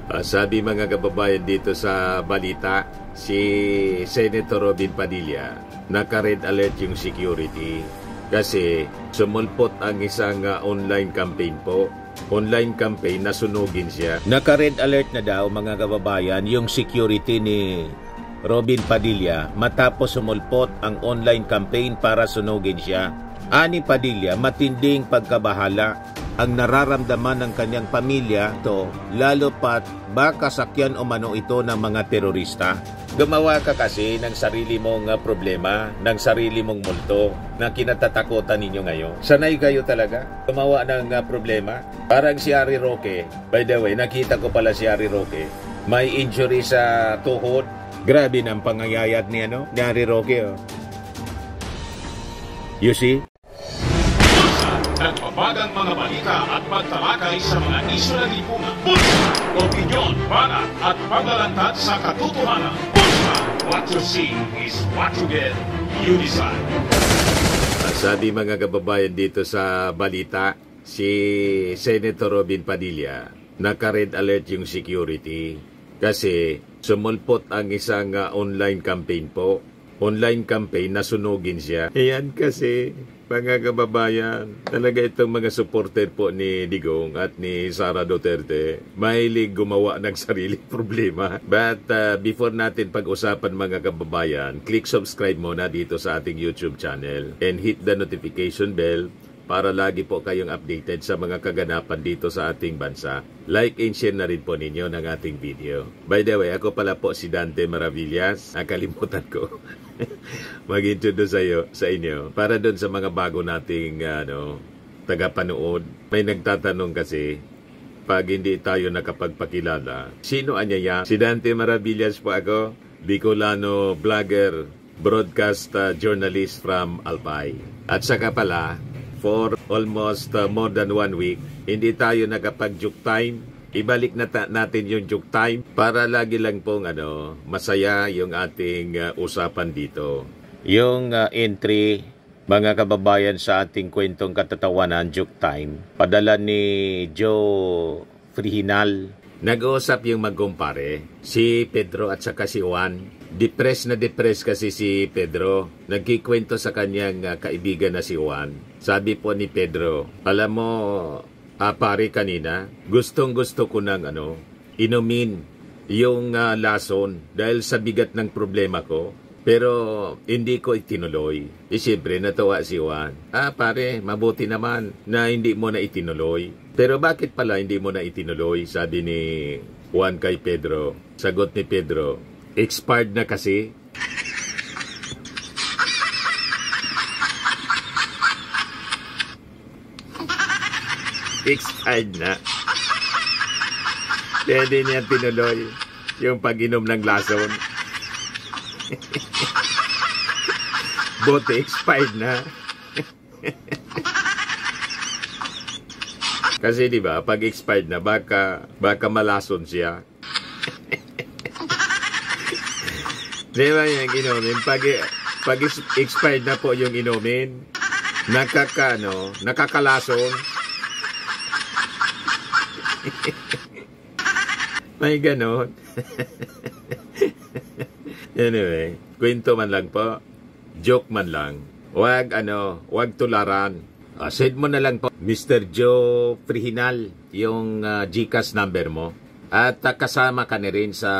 Sabi mga kababayan dito sa balita, si Senator Robin Padilla, naka-red alert yung security kasi sumulpot ang isang online campaign po. Online campaign na sunugin siya. Naka-red alert na daw mga kababayan yung security ni Robin Padilla matapos sumulpot ang online campaign para sunugin siya. Ani Padilla, matinding pagkabahala ang nararamdaman ng kanyang pamilya to, lalo pat baka sakyan o mano ito ng mga terorista. Gumawa ka kasi ng sarili mong problema, ng sarili mong multo na kinatatakutan ninyo ngayon. Sanay kayo talaga gumawa ng problema. Parang si Harry Roque, by the way, nakita ko pala si Harry Roque, may injury sa tuhod. Grabe ng pangayayat ni Harry Roque. Oh. You see? Nagpapagang mga balita at pagtalakay sa mga isyu na lipungan. Bulsa! Opinyon, banat at paglalantad sa katotohanan. Bulsa! What you see is what you get. You decide. Sabi mga kababayan dito sa balita, si Senator Robin Padilla, naka-red alert yung security kasi sumulpot ang isang online campaign po. Online campaign na sunugin siya. Ayan kasi, mga kababayan, talaga itong mga supporter po ni Digong at ni Sara Duterte, mahilig gumawa ng sariling problema. But before natin pag-usapan mga kababayan, click subscribe muna dito sa ating YouTube channel and hit the notification bell para lagi po kayong updated sa mga kaganapan dito sa ating bansa. Like and share na rin po ninyo ng ating video. By the way, ako pala po si Dante Maravillas. Nakalimutan ko mag-introduce sa inyo para doon sa mga bago nating tagapanood. May nagtatanong kasi, pag hindi tayo nakapagpakilala, sino anyaya? Si Dante Maravillas po ako, Bicolano vlogger, broadcast journalist from Albay. At saka pala, for almost more than 1 week, hindi tayo nakapag-juke time. Ibalik na natin yung juke time para lagi lang pong masaya yung ating usapan dito. Yung entry, mga kababayan, sa ating kwentong katatawanan, juke time, padala ni Joe Frihinal. Nag-uusap yung magkumpare, si Pedro at saka si Juan. Depressed kasi si Pedro. Nagkikwento sa kanyang kaibigan na si Juan. Sabi po ni Pedro, alam mo, pare kanina, gustong-gusto ko ng inumin yung lason dahil sa bigat ng problema ko. Pero hindi ko itinuloy. Siyempre, natawa si Juan. Pare, mabuti naman na hindi mo na itinuloy. Pero bakit pala hindi mo na itinuloy? Sabi ni Juan kay Pedro. Sagot ni Pedro, expired na kasi. Expired na. Kaya di niya tinuloy yung pag-inom ng lason. Bote, expired na. Kasi di ba, pag expired na, baka malason siya. Di ba yung inumin? Pag expired na po yung inumin, nakakalason. May ganon. Anyway, kwento man lang po. Joke man lang. Wag tularan. Send mo na lang po, Mr. Joe Frihinal, yung GCash number mo. At kasama ka na rin sa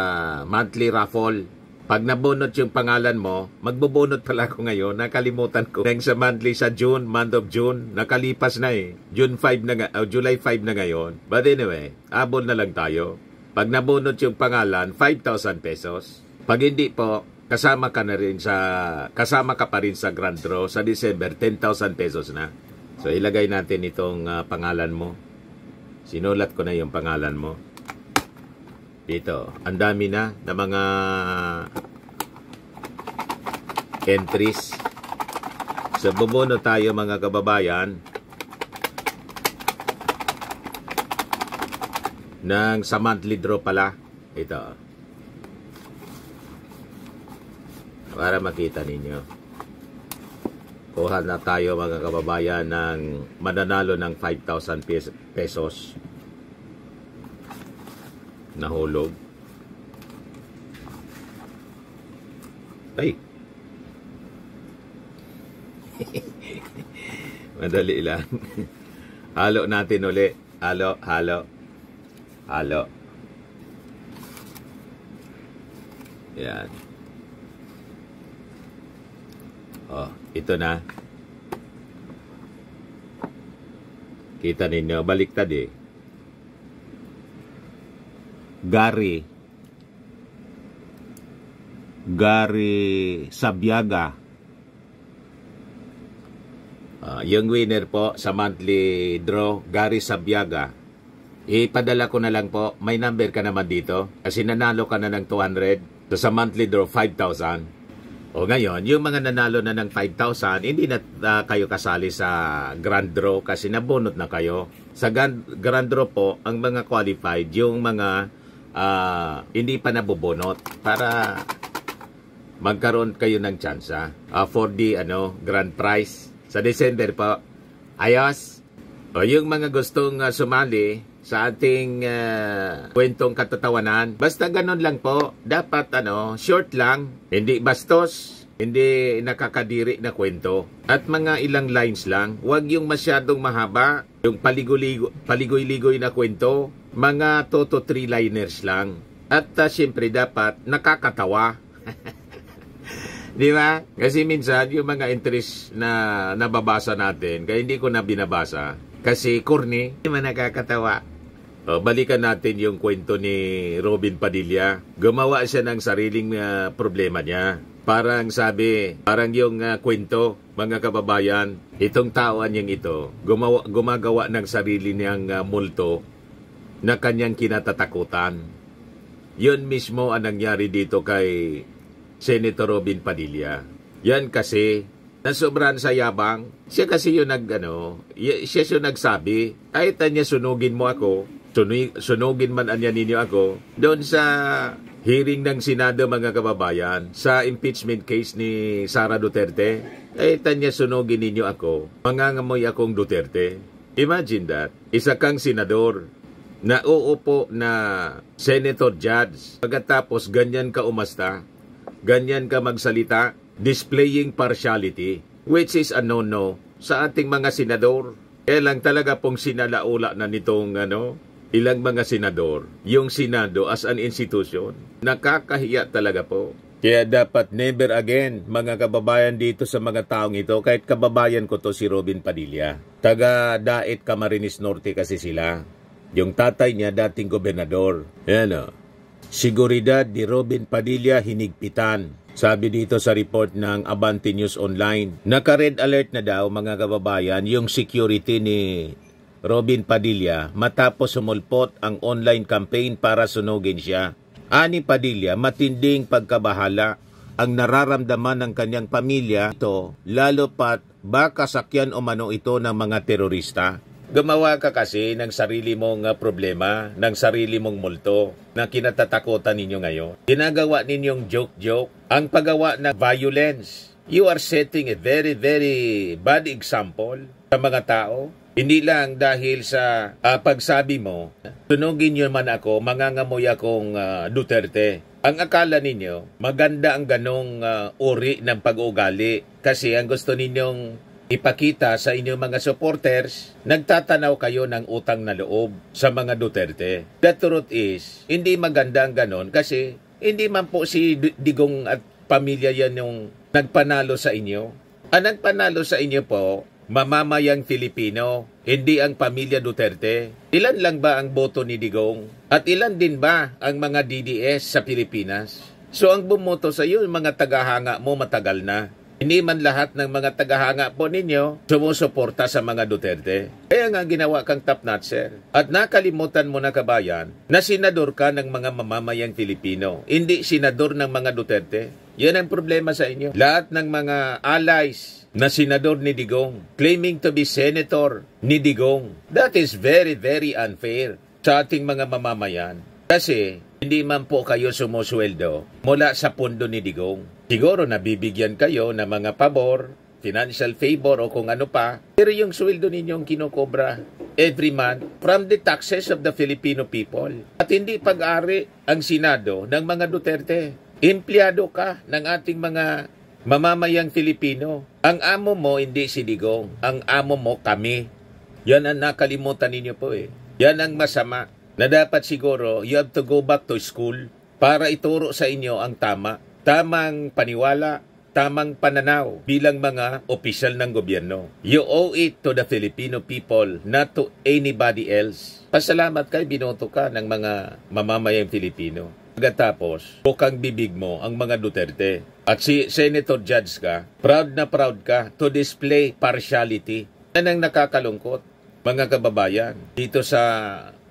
monthly raffle. Pag nabunot yung pangalan mo, magbubunot pala ako ngayon. Nakalimutan ko. Nang sa monthly sa June, month of June, nakalipas na eh. July 5 na ngayon. But anyway, abon na lang tayo. Pag nabunot yung pangalan, 5,000 pesos. Pag hindi po, kasama ka pa rin sa grand draw sa December, 10,000 pesos na. So ilagay natin itong pangalan mo. Sinulat ko na yung pangalan mo. Dito, ang dami na mga entries. So bubuno tayo mga kababayan ng sa monthly draw pala. Ito. Para makita ninyo. Kuha na tayo mga kababayan ng mananalo ng 5,000 pesos. Nahulog. Ay. Madali lang. Halo natin uli. Halo. Yan. Oh, ito na. Kita ninyo, baliktad eh. Gary Sabiaga. Yung winner po sa monthly draw, Gary Sabiaga. Ipadala ko na lang po. May number ka naman dito. Kasi nanalo ka na ng 200. So sa monthly draw, 5,000. O ngayon, yung mga nanalo na ng 5,000, hindi na kayo kasali sa grand draw kasi nabunot na kayo. Sa grand draw po, ang mga qualified, yung mga hindi pa nabubunot para magkaroon kayo ng tsansa for the grand prize sa December po. Ayos. O yung mga gustong sumali sa ating kwentong katatawanan, basta ganun lang po. Dapat short lang, hindi bastos, hindi nakakadiri na kwento. At mga ilang lines lang, huwag yung masyadong mahaba, yung paligoy-ligoy na kwento, mga 2 to 3 liners lang. At siyempre dapat nakakatawa. Di ba? Kasi minsan yung mga entries na nababasa natin, kaya hindi ko na binabasa. Kasi corny, hindi man nakakatawa. Balikan natin yung kwento ni Robin Padilla. Gumawa siya ng sariling problema niya. Parang sabi, parang yung kwento, mga kababayan, itong tawan niyang ito, gumagawa ng sarili niyang multo na kanyang kinatatakutan. Yun mismo ang nangyari dito kay Senator Robin Padilla. Yan kasi, nasobrahan sa yabang, siya kasi yung siya yung nagsabi, kahit niya sunugin mo ako, sunugin man anya ninyo ako, doon sa hearing ng Senado mga kababayan, sa impeachment case ni Sara Duterte, kahit niya sunugin ninyo ako, mangangamoy akong Duterte. Imagine that, isa kang senador, na uupo na senator judge, pagkatapos ganyan ka umasta, ganyan ka magsalita, displaying partiality, which is a no-no sa ating mga senador. Kaya lang talaga pong sinalaula na nitong ilang mga senador, yung Senado as an institution. Nakakahiya talaga po. Kaya dapat never again, mga kababayan dito sa mga taong ito, kahit kababayan ko to si Robin Padilla. Taga Daet, Camarines Norte kasi sila. Yung tatay niya dating gobernador. Yan Seguridad ni Robin Padilla hinigpitan. Sabi dito sa report ng Abante News Online. Naka-red alert na daw mga kababayan yung security ni Robin Padilla matapos sumulpot ang online campaign para sunugin siya. Ani Padilla, matinding pagkabahala ang nararamdaman ng kanyang pamilya ito, lalo pat baka sakyan o mano ito ng mga terorista. Gumawa ka kasi ng sarili mong problema, ng sarili mong multo na kinatatakutan ninyo ngayon. Ginagawa ninyong joke-joke ang paggawa ng violence. You are setting a very, very bad example sa mga tao. Hindi lang dahil sa pagsabi mo, tunugin nyo man ako, mangangamoy akong Duterte. Ang akala ninyo, maganda ang ganong uri ng pag-uugali kasi ang gusto ninyong ipakita sa inyong mga supporters, nagtatanaw kayo ng utang na loob sa mga Duterte. The truth is, hindi maganda ang ganon kasi hindi man po si Digong at pamilya yan yung nagpanalo sa inyo. Ang nagpanalo sa inyo po, mamamayang Filipino, hindi ang pamilya Duterte. Ilan lang ba ang boto ni Digong? At ilan din ba ang mga DDS sa Pilipinas? So ang bumoto sa iyo, mga tagahanga mo matagal na. Hindi man lahat ng mga tagahanga po ninyo sumusuporta sa mga Duterte. Kaya nga ginawa kang top-notcher. At nakalimutan mo na kabayan na senador ka ng mga mamamayang Filipino. Hindi senador ng mga Duterte. Yan ang problema sa inyo. Lahat ng mga allies na senador ni Digong claiming to be senator ni Digong. That is very, very unfair sa ating mga mamamayan. Kasi hindi man po kayo sumusweldo mula sa pundo ni Digong. Siguro nabibigyan kayo ng mga pabor, financial favor o kung ano pa. Pero yung sweldo ninyong kinokobra every month from the taxes of the Filipino people. At hindi pag-ari ang Senado ng mga Duterte. Empleyado ka ng ating mga mamamayang Filipino. Ang amo mo hindi si Digong. Ang amo mo kami. Yan ang nakalimutan ninyo po eh. Yan ang masama. Na dapat siguro you have to go back to school para ituro sa inyo ang tama. Tamang paniwala, tamang pananaw bilang mga opisyal ng gobyerno. You owe it to the Filipino people, not to anybody else. Pasalamat kay binoto ka ng mga mamamayang Filipino. Pagkatapos, bukang bibig mo ang mga Duterte. At si Senator Judge ka, proud na proud ka to display partiality. Yan ang nakakalungkot, mga kababayan, dito sa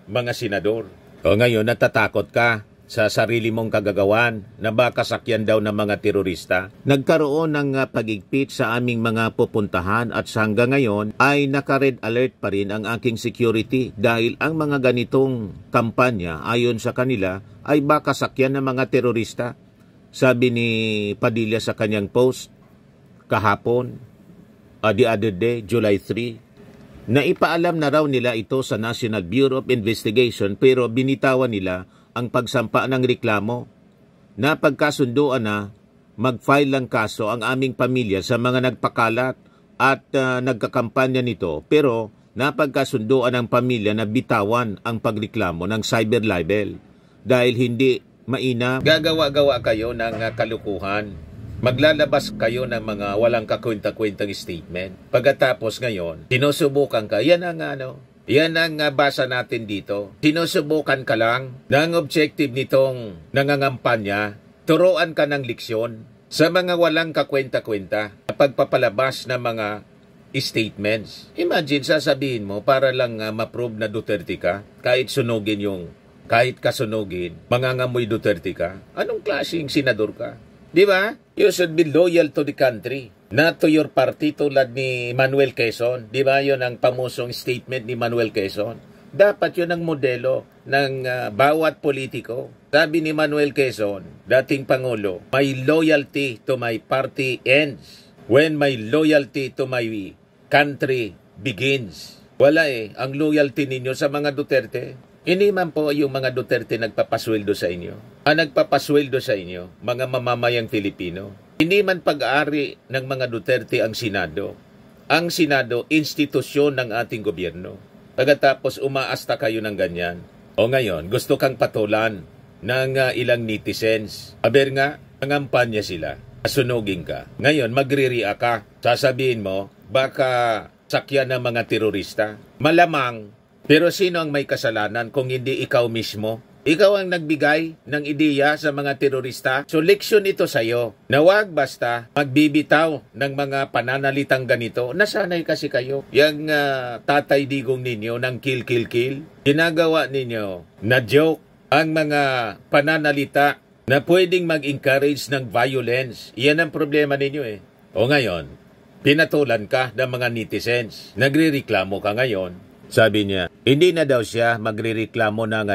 mga senador. O ngayon, natatakot ka sa sarili mong kagagawan na baka sakyan daw ng mga terorista. Nagkaroon ng pagigpit sa aming mga pupuntahan at sa hanggang ngayon ay naka-red alert pa rin ang aking security dahil ang mga ganitong kampanya ayon sa kanila ay baka sakyan ng mga terorista. Sabi ni Padilla sa kanyang post kahapon, the other day, July 3, na ipaalam na raw nila ito sa National Bureau of Investigation pero binitawan nila ang pagsampa ng reklamo. Napagkasunduan na mag-file ng kaso ang aming pamilya sa mga nagpakalat at nagkakampanya nito pero napagkasunduan ang pamilya na bitawan ang pagreklamo ng cyber libel dahil hindi mainam. Gagawa-gawa kayo ng kalukuhan. Maglalabas kayo ng mga walang kakwenta-kwentang statement. Pagkatapos ngayon, sinusubukan ka. Yan ang basa natin dito. Sinusubukan ka lang ng objective nitong nangangampanya. Turuan ka ng leksyon sa mga walang kakwenta-kwenta. Pagpapalabas ng mga statements. Imagine, sasabihin mo para lang ma-prove na Duterte ka. Kahit kasunugin, mangangamoy Duterte ka. Anong klaseng senador ka? Di ba? You should be loyal to the country, not to your party tulad ni Manuel Quezon. Di ba? Yun ang pamusong statement ni Manuel Quezon. Dapat yun ang modelo ng bawat politiko. Sabi ni Manuel Quezon, dating Pangulo, my loyalty to my party ends when my loyalty to my country begins. Wala ang loyalty ninyo sa mga Duterte. Hindi man po yung mga Duterte nagpapasweldo sa inyo. Ang nagpapasweldo sa inyo, mga mamamayang Filipino. Hindi man pag-aari ng mga Duterte ang Senado. Ang Senado, institusyon ng ating gobyerno. Pagkatapos umaasta kayo ng ganyan. O ngayon, gusto kang patulan ng ilang netizens. Aber nga, nangampanya sila. Sunugin ka. Ngayon, magre-react ka. Sasabihin mo, baka sakyan ng mga terorista. Malamang. Pero sino ang may kasalanan kung hindi ikaw mismo? Ikaw ang nagbigay ng ideya sa mga terorista. So, leksyon ito sa'yo na wag basta magbibitaw ng mga pananalitang ganito. Nasanay kasi kayo. Yang tatay digong ninyo ng kill. Ginagawa ninyo na joke ang mga pananalita na pwedeng mag-encourage ng violence. Iyan ang problema ninyo O ngayon, pinatulan ka ng mga netizens. Nagrereklamo ka ngayon. Sabi niya, hindi na daw siya magrereklamo ng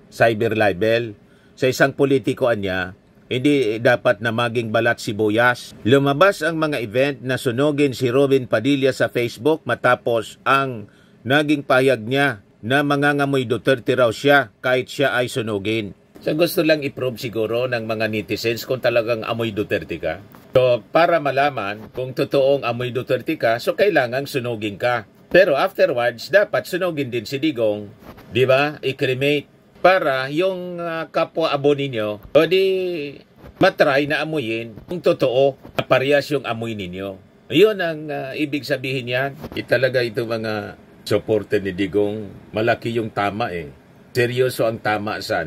cyber libel. Sa isang politikoan niya, hindi dapat na maging balat sibuyas. Lumabas ang mga event na sunugin si Robin Padilla sa Facebook matapos ang naging pahayag niya na mangangamoy Duterte raw siya kahit siya ay sunugin. So gusto lang i-prove siguro ng mga netizens kung talagang amoy Duterte ka. So para malaman kung totoong amoy Duterte ka, so kailangang sunugin ka. Pero afterwards, dapat sunugin din si Digong, di ba? I-cremate para yung kapwa-abo ninyo, o di matry na amuyin kung totoo na parehas yung amoy ninyo. Yun ang ibig sabihin yan. Talaga ito mga supporter ni Digong, malaki yung tama Seryoso ang tama sa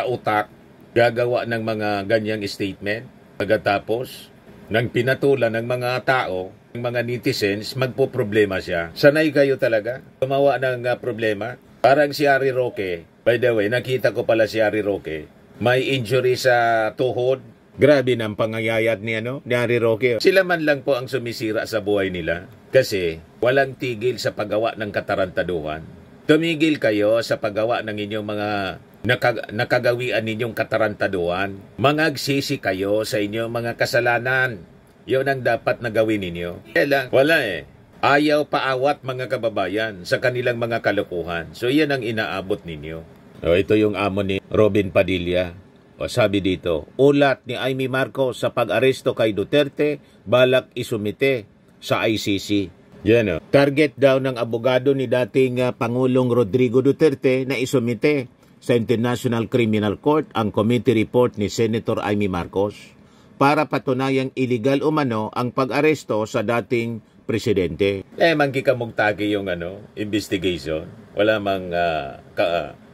utak, gagawa ng mga ganyang statement. Pagkatapos, nang pinatulan ng mga tao, ng mga netizens, magpo-problema siya. Sanay kayo talaga gumawa ng problema. Parang si Harry Roque. By the way, nakita ko pala si Harry Roque. May injury sa tuhod. Grabe ng pangayayat ni Harry Roque. Sila man lang po ang sumisira sa buhay nila. Kasi walang tigil sa paggawa ng katarantaduhan. Tumigil kayo sa paggawa ng inyong mga nakagawian ninyong katarantaduhan. Mangagsisi kayo sa inyong mga kasalanan. Yun ang dapat na gawin ninyo. Kaya lang, wala eh. Ayaw paawat mga kababayan sa kanilang mga kalokohan. So yan ang inaabot ninyo. So, ito yung amo ni Robin Padilla. O sabi dito, ulat ni Amy Marcos sa pag-aresto kay Duterte, balak isumite sa ICC. Yan o. Target daw ng abogado ni dating Pangulong Rodrigo Duterte na isumite sa International Criminal Court ang committee report ni Senator Amy Marcos para patunayang illegal umano ang pag-aresto sa dating presidente. Mangkikamugtagi yung investigation. Wala mang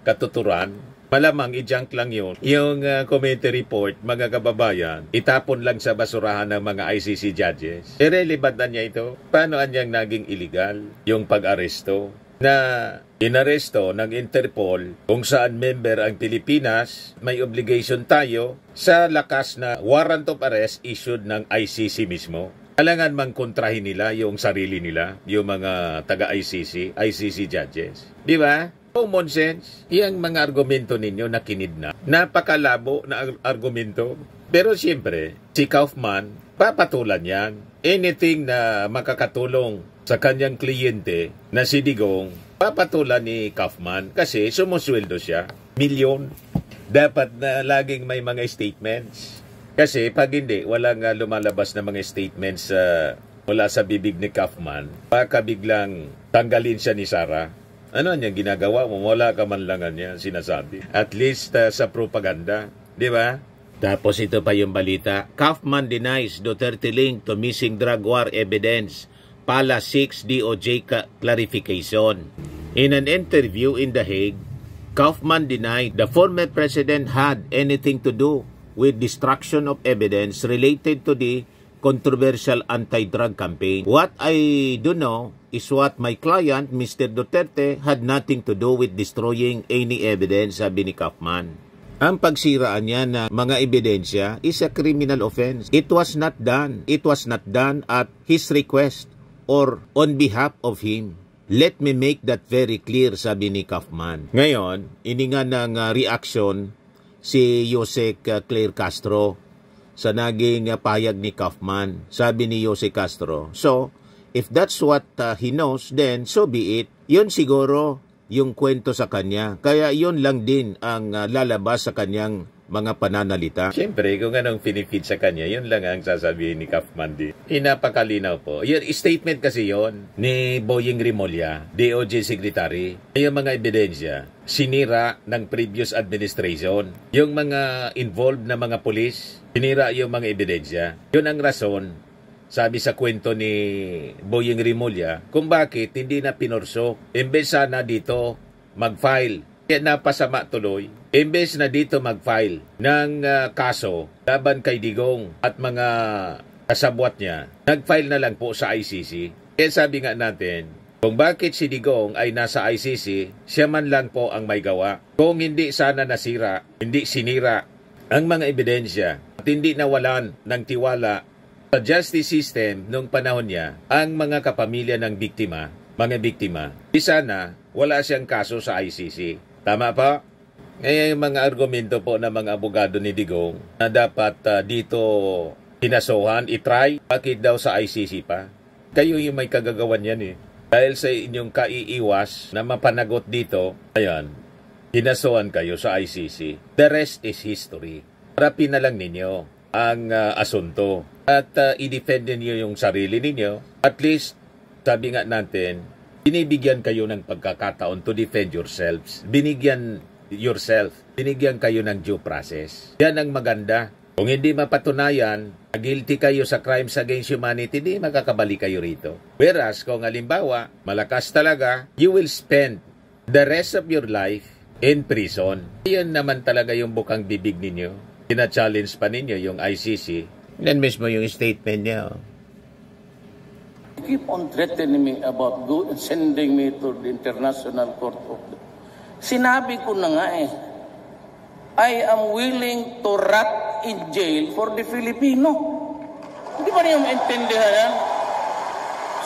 katuturan. Malamang i-junk lang yun. Yung committee report, mga kababayan, itapon lang sa basurahan ng mga ICC judges. Irrelevant na niya ito. Paano anyang naging illegal yung pag-aresto? Na inaresto ng Interpol kung saan member ang Pilipinas, may obligation tayo sa lakas na warrant of arrest issued ng ICC mismo. Alangan mang kontrahin nila yung sarili nila, yung mga taga-ICC, ICC judges. Di ba? Common sense. Yung mga argumento ninyo na kinidnap. Napakalabo na argumento. Pero siyempre, si Kaufman, papatulan yan. Anything na makakatulong sa kanyang kliyente na si Digong, papatulan ni Kaufman kasi sumusweldo siya. Milyon. Dapat na laging may mga statements. Kasi pag hindi, walang lumalabas na mga statements mula sa bibig ni Kaufman, baka biglang tanggalin siya ni Sara. Ano niyang ginagawa mo? Wala ka man lang niya sinasabi. At least sa propaganda. Di ba? Tapos ito pa yung balita. Kaufman denies Duterte link to missing drug war evidence. Pala 6 DOJ clarification. In an interview in The Hague, Kaufman denied the former president had anything to do with destruction of evidence related to the controversial anti-drug campaign. What I do know is what my client, Mr. Duterte, had nothing to do with destroying any evidence, sabi ni Kaufman. Ang pagsiraan niya na mga ebidensya is a criminal offense. It was not done. It was not done at his request or on behalf of him. Let me make that very clear, sabi ni Kaufman. Ngayon, ininga ng reaction si Jose Claire Castro sa naging pahayag ni Kaufman. Sabi ni Jose Castro, so, if that's what he knows, then so be it. Yun siguro yung kwento sa kanya. Kaya yun lang din ang lalabas sa kanyang mga pananalita. Siyempre, kung anong pinifeed sa kanya, yun lang ang sasabihin ni Kaufman din. Inapakalinaw po. Yung statement kasi yon ni Boying Rimulya, DOJ Secretary. Yung mga ebidensya, sinira ng previous administration. Yung mga involved na mga pulis, sinira yung mga ebidensya. Yun ang rason, sabi sa kwento ni Boying Rimulya, kung bakit hindi na pinurso. Imbes sana dito mag-file. Kaya napasama tuloy. Imbes na dito mag-file ng kaso laban kay Digong at mga kasabwat niya, nag-file na lang po sa ICC. Kaya sabi nga natin, kung bakit si Digong ay nasa ICC, siya man lang po ang may gawa. Kung hindi sana nasira, hindi sinira ang mga ebidensya at hindi nawalan ng tiwala sa justice system noong panahon niya ang mga kapamilya ng biktima, mga biktima, di sana wala siyang kaso sa ICC. Tama pa? Ngayon yung mga argumento po ng mga abogado ni Digong na dapat dito pinasuhan, itry, bakit daw sa ICC pa? Kayo yung may kagagawan yan eh. Dahil sa inyong kaiiwas na mapanagot dito, ayan, pinasuhan kayo sa ICC. The rest is history. Harapin na lang ninyo ang asunto at i-defend niyo yung sarili ninyo. At least, sabi nga natin, binibigyan kayo ng pagkakataon to defend yourselves. Binigyan kayo ng due process. Yan ang maganda. Kung hindi mapatunayan, guilty kayo sa crimes against humanity, di makakabalik kayo rito. Whereas, kung halimbawa, malakas talaga, you will spend the rest of your life in prison. Yan naman talaga yung bukang bibig ninyo. Ina-challenge pa ninyo yung ICC. Yan mismo yung statement niya. Keep on threatening me about sending me to the International Court of Law. Sinabi ko na nga I am willing to rot in jail for the Filipino. Hindi ba niyo maintindihan yan?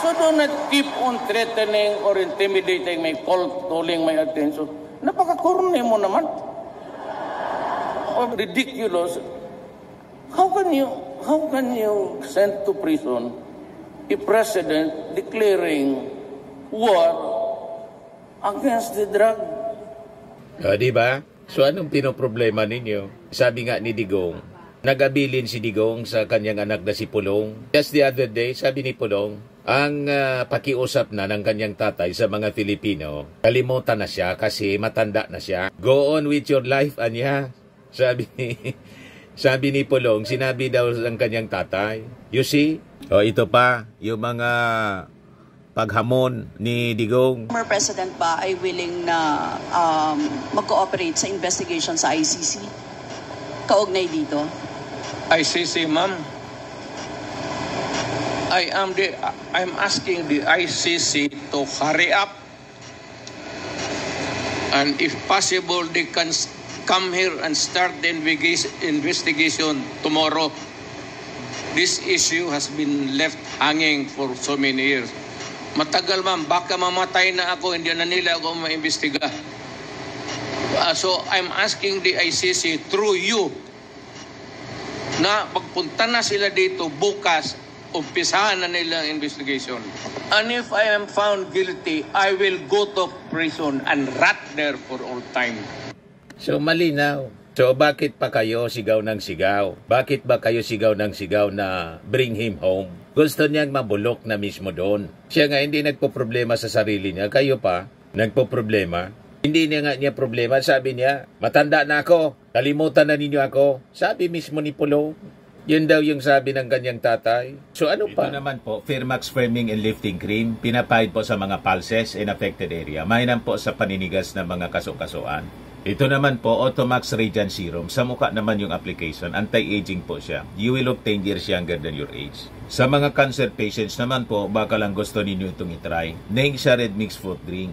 So do not keep on threatening or intimidating my calling my attention. Napaka-corny mo naman. Ridiculous. How can you send to prison a president declaring war against the drug? Di ba? So anong pinoproblema ninyo? Sabi nga ni Digong, nag-abilin si Digong sa kanyang anak na si Pulong. Just the other day, sabi ni Pulong, ang pakiusap na ng kanyang tatay sa mga Filipino, kalimutan na siya kasi matanda na siya. Go on with your life, anya. Sabi ni Pulong, sinabi daw ng kanyang tatay. You see? O ito pa, yung mga paghamon ni Digong. Former President ba ay willing na mag-cooperate sa investigation sa ICC? Kaugnay dito? ICC, ma'am. I'm asking the ICC to hurry up, and if possible, they can come here and start the investigation tomorrow. This issue has been left hanging for so many years. Matagal, ma'am, baka mamatay na ako, hindi na nila ako maimbestiga. So I'm asking the ICC through you na pagpunta na sila dito bukas, umpisahan na nila ang investigation. And if I am found guilty, I will go to prison and rot there for all time. So malinaw. So bakit pa kayo sigaw ng sigaw? Bakit ba kayo sigaw ng sigaw na bring him home? Gusto niyang mabulok na mismo doon. Siya nga hindi nagpo-problema sa sarili niya. Kayo pa, nagpo-problema. Hindi niya problema. Sabi niya, matanda na ako. Kalimutan na ninyo ako. Sabi mismo ni Pulong. Yun daw yung sabi ng kanyang tatay. So ano pa? Ito naman po, Firmax Firming and Lifting Cream. Pinapahid po sa mga pulses in affected area. Mainam po sa paninigas ng mga kaso-kasuan. Ito naman po, Automax Radiant Serum. Sa mukha naman yung application. Anti-aging po siya. You will look 10 years younger than your age. Sa mga cancer patients naman po, baka lang gusto ninyo itong itry. Nengxia Red Mix Fruit Drink.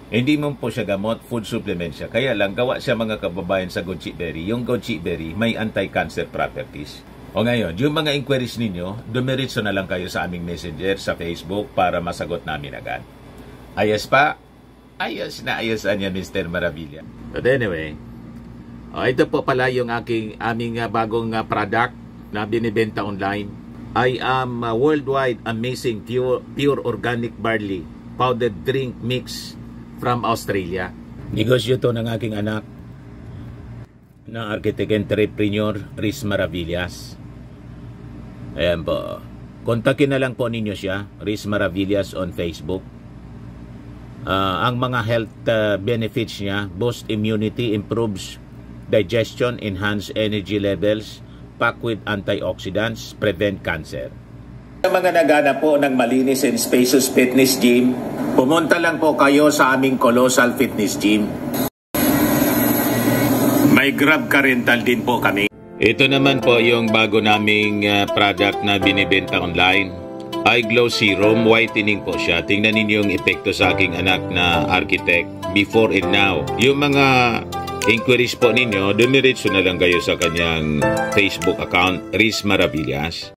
Hindi mo po siya gamot, food supplement siya. Kaya lang, gawa siya mga kababayan sa goji berry. Yung goji berry may anti-cancer properties. O ngayon, yung mga inquiries ninyo, dumiritso na lang kayo sa aming messenger sa Facebook para masagot namin agad. Ayos pa? Ayos na ayos niya, Mr. Maravilla. But anyway, ito po pala yung aming bagong product na binibenta online. I am worldwide amazing pure organic barley powdered drink mix from Australia. Negosyo to ng aking anak na architect entrepreneur Riz Maravillas. Ayan po. Kontakin na lang po ninyo siya, Riz Maravillas on Facebook. Ang mga health benefits niya, boost immunity, improves digestion, enhance energy levels, packed with antioxidants, prevent cancer. Sa mga nagana po ng malinis and spacious fitness gym, pumunta lang po kayo sa aming Colossal Fitness Gym. May Grab car rental din po kami. Ito naman po yung bago naming product na binibenta online. Eye Glow Serum, whitening po siya. Tingnan ninyo yung epekto sa aking anak na architect before and now. Yung mga inquiries po ninyo, dumiretso na lang kayo sa kanyang Facebook account, Riz Maravillas.